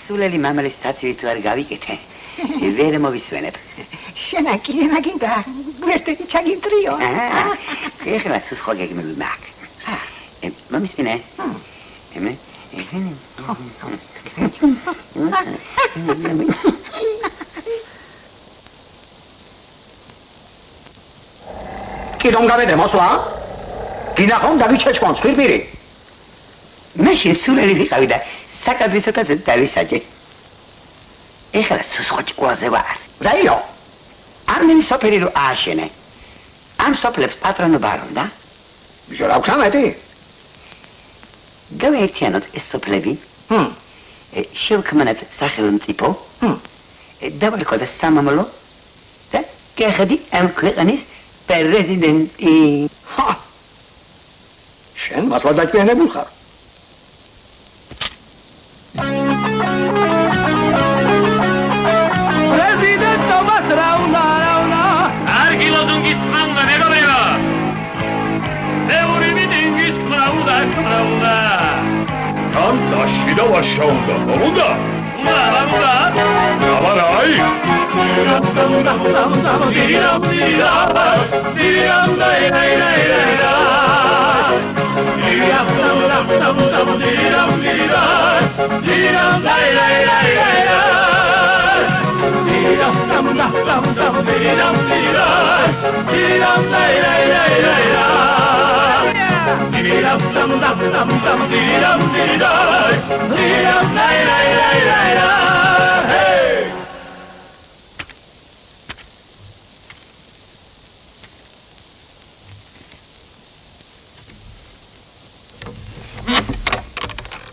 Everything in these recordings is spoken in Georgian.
სულელი მამალის საცივი თუ არ გავიკეთე, ვერ მოვისვენებ. შენა კიდე მაგინდა, გვერდები ჩაგინტრიო. ეხლა სულ ხო გეგმები მაქვს. მომისმინე? ემე? კი რომ გავედე მოსვლა? გინახავ დაგიჩეჩქონ ცხვირპირი. მაშინ სულელი ვიყავი და საკადრისათაც დავისაჯე. ეხლა სუსხოჭ ყველაზე ვარ. რაიო? არმენი სოფელი რო ააშენე. ამ სოფლებს პატრონობა არ უნდა? ბიჭო რა ვქამეთი? გავეერთიანოთ ეს სოფლები. შევქმნათ სახელმწიფო. დავარქოთ სამამულო და გეხედი ამ ქვეყნის პრეზიდენტი. შენ მართლა დაჭიანებულ ხარ? პრეზიდენტობას რა უნდა? კარგი ლოზუნგი თმაუნდა მეგობრებო. ბევრი მიტინგის ხმაუნდა. თან დაშიდა ვაშაუნდა. მომუნდა? უნდა. აბარაი.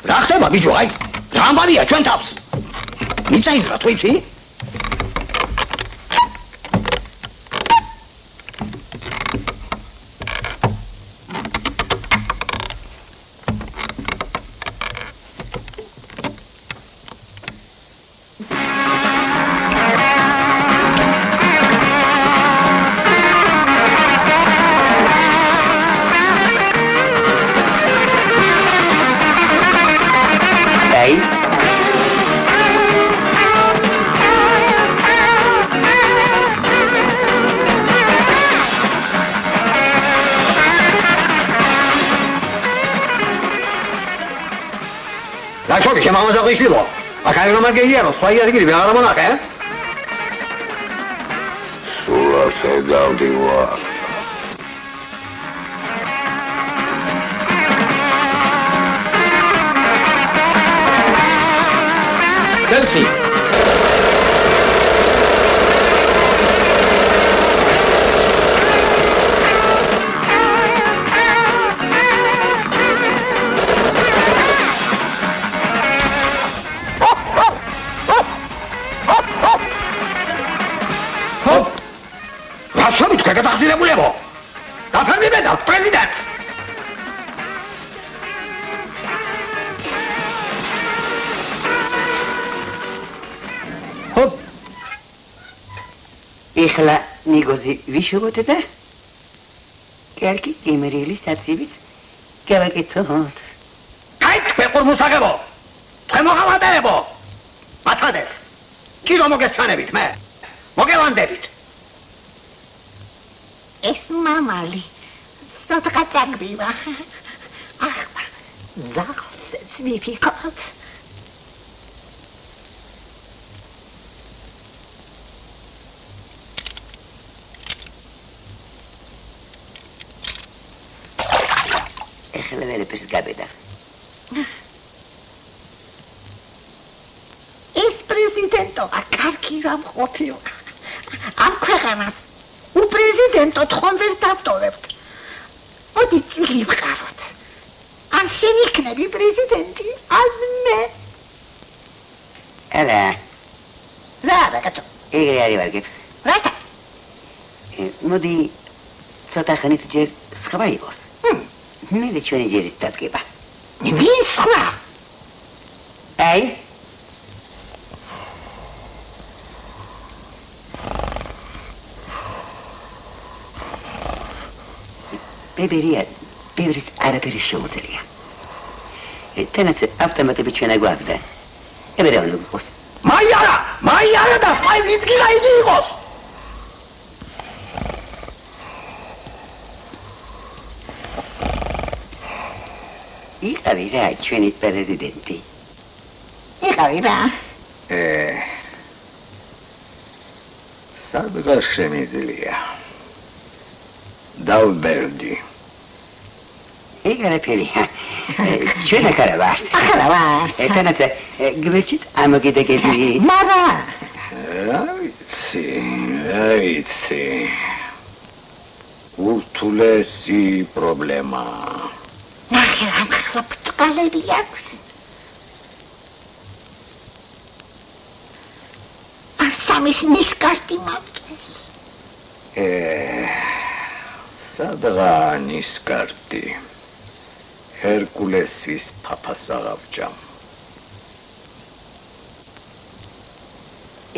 რა ხდება ბიჭო, აი, რა ამბავია ჩვენ თავს? მიწაიზრა თუ იცი? Račoki, će malo zaglišljivo. A kaj nam argejero, svoji jezgiri, bi naravno naka, eh? Sula se davdiva. Delski. Račovit, kaj ga tahzirebulevo? Gafem mi bedal, prezident! Hop! ეხლა ნიგოზი ვიშოვოთ და კარგი გემრიელი საცივიც გავაკეთოთ. Kaj თქვენ ყურმუსაგებო? თქვენ მოღალატეებო? მაცადეთ! კი რომ მოგეჩვენებით მე? მოგევანდებით! ეს მამალი სოთკა წაგვივა. ახლა ძაღლსეც ვიფიქროთ. ეხლა ვერაფერს გაბედავს. ეს პრეზიდენტობა კარგი რამ ყოფილა. ამ ქვეყანას უპრეზიდენტოდ ხომ ვერ დავტოვებთ. მოდი წილი ვყაროთ. ან შენ იქნები პრეზიდენტი, ან მე. არა. რა რაკეთო? ეგრე არის ვარგებს. რატო? მოდი ცოტა ხნით ჯერ სხვა იყოს. მე და ჩვენი ჯერიც დადგება. ვინ სხვა? აი ბებერია, ბევრის არაფერი შეუძლია. თანაც ავტომატები ჩვენ აგვაქვს და ებერა უნდა იყოს. მაიარა და სპაივიცკი რა იგი იყოს. იყავი რა ჩვენი პრეზიდენტი. იყავი რა. სადღა შემიძლია. დავბერდი. ეგ არაფერია. ჩვენ ახლა ვართ. ახლა ვართ. ეთანაც გვერდშიც ამოგიდაგები. მარა. რა ვიცი. ურთულესი პრობლემა. ნახე ამ ხლაპწყალები აქვს. სამის ნისკარტი მარტეს. სადღა ნისკარტი. ჰერკულესის ფაფას აღავჭამ.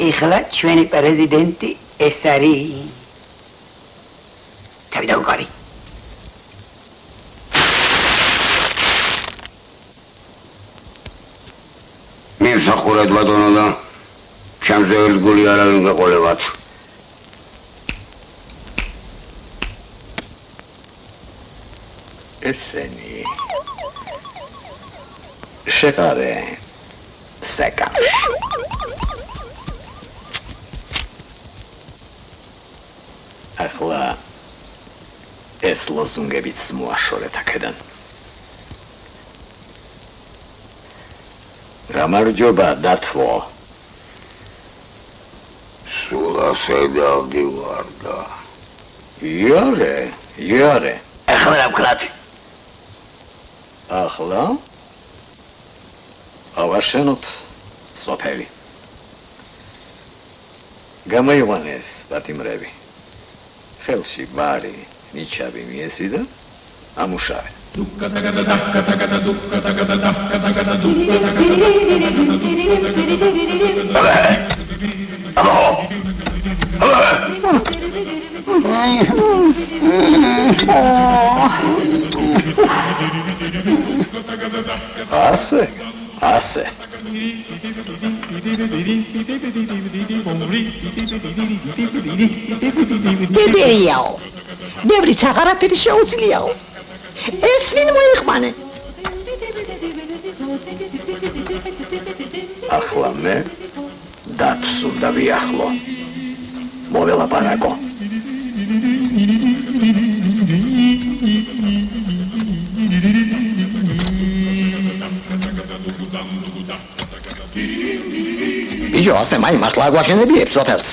ეხლა ჩვენი პრეზიდენტი ეს არის. თავი დაუყარი. მივსახურეთ ბატონო და ჩემზე გული არავინ გაყოლებათ. ესენი შეკარე საკაში. ახლა ეს ლოზუნგებიც მოაშორეთ აქედან. გამარჯობა დათვო. სულ ასე დავდივარ და იარე. ახლა რა ვქნათ? ახლა ავაშენოთ სოფელი. გამოიყვანეს პატიმრები. ხელში ბარი, ნიჩაბი მიესი და ამუშავე. ასე. დედეიაო. ნევრიც აღარაფერი შეუძლიაო. ეს ვინ მოიყვანე? ახლა მე დათვს უნდა ვიახლო. მოველაპარაკო. ბიჭო, ასე მართლა აგვაშენებიებ სოფელს.